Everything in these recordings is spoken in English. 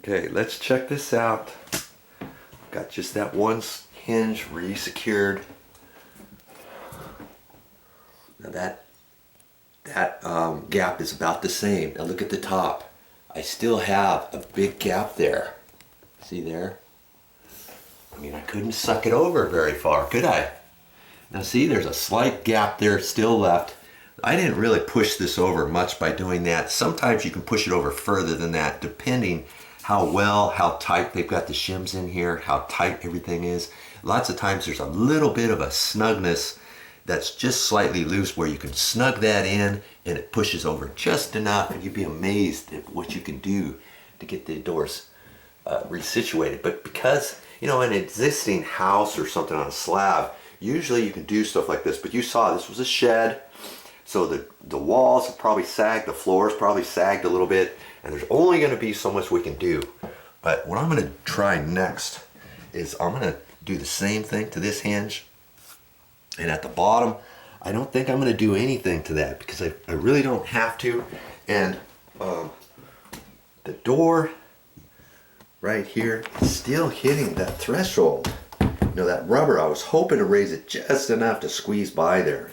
Okay, let's check this out. Got just that one hinge re-secured. Now that gap is about the same. Now look at the top. I still have a big gap there. See there? I mean, I couldn't suck it over very far, could I? Now see, there's a slight gap there still left. I didn't really push this over much by doing that. Sometimes you can push it over further than that, depending how tight they've got the shims in here, how tight everything is. Lots of times there's a little bit of a snugness that's just slightly loose where you can snug that in and it pushes over just enough, and you'd be amazed at what you can do to get the doors resituated. But because, you know, an existing house or something on a slab, usually you can do stuff like this, but you saw this was a shed, so the walls have probably sagged, the floors probably sagged a little bit, and there's only going to be so much we can do. But what I'm going to try next is I'm going to do the same thing to this hinge, and at the bottom I don't think I'm going to do anything to that because I really don't have to. And the door right here is still hitting that threshold. You know, that rubber, I was hoping to raise it just enough to squeeze by there.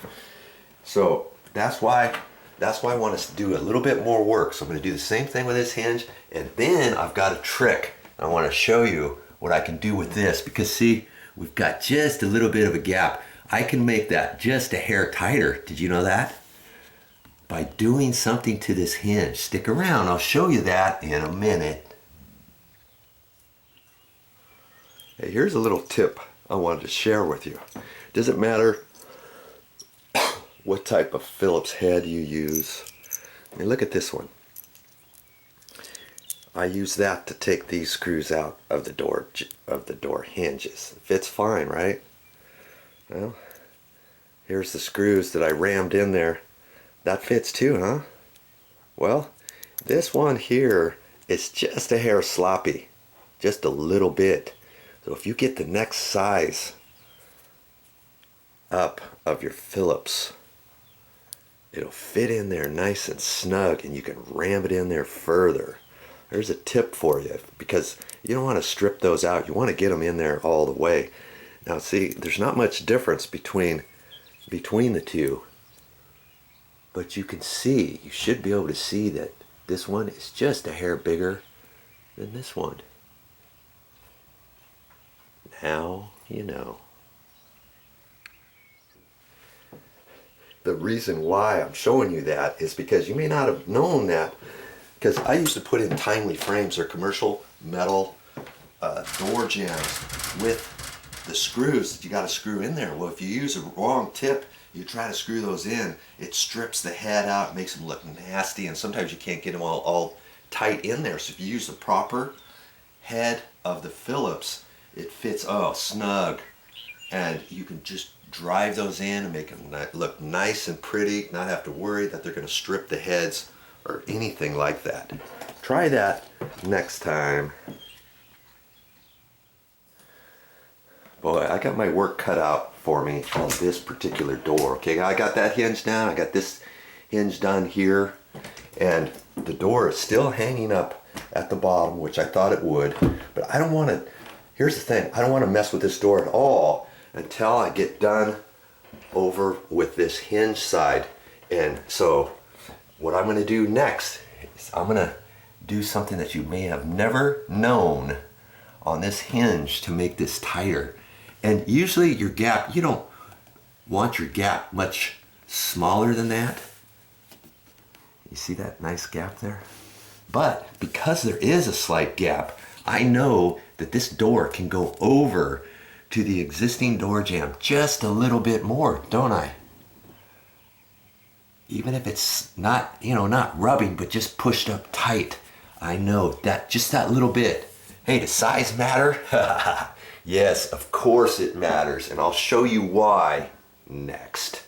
So that's why I want us to do a little bit more work. So I'm going to do the same thing with this hinge, and then I've got a trick. I want to show you what I can do with this, because see, we've got just a little bit of a gap. I can make that just a hair tighter. Did you know that? By doing something to this hinge. Stick around, I'll show you that in a minute. Hey, here's a little tip I wanted to share with you. Doesn't matter what type of Phillips head you use. I mean, look at this one. I use that to take these screws out of the door hinges. It fits fine, right? Well, here's the screws that I rammed in there. That fits too, huh? Well, this one here is just a hair sloppy, just a little bit. So if you get the next size up of your Phillips, it'll fit in there nice and snug, and you can ram it in there further. There's a tip for you, because you don't want to strip those out. You want to get them in there all the way. Now see, there's not much difference between the two, but you can see, you should be able to see that this one is just a hair bigger than this one. Now you know. The reason why I'm showing you that is because you may not have known that, because I used to put in timely frames or commercial metal door jambs with the screws that you got to screw in there. Well, if you use a wrong tip, you try to screw those in, it strips the head out, makes them look nasty, and sometimes you can't get them all tight in there. So if you use the proper head of the Phillips, it fits snug, and you can just drive those in and make them look nice and pretty, not have to worry that they're going to strip the heads or anything like that. Try that next time. Boy, I got my work cut out for me on this particular door. Okay, I got that hinge down, I got this hinge done here, and the door is still hanging up at the bottom, which I thought it would, but I don't want to, here's the thing, I don't want to mess with this door at all until I get done over with this hinge side. And so what I'm going to do next is I'm going to do something that you may have never known on this hinge to make this tighter. And usually your gap, you don't want your gap much smaller than that. You see that nice gap there? But because there is a slight gap, I know that this door can go over to the existing door jamb just a little bit more, don't I? Even if it's not, you know, not rubbing, but just pushed up tight. I know that, just that little bit. Hey, does size matter? Yes, of course it matters, and I'll show you why next.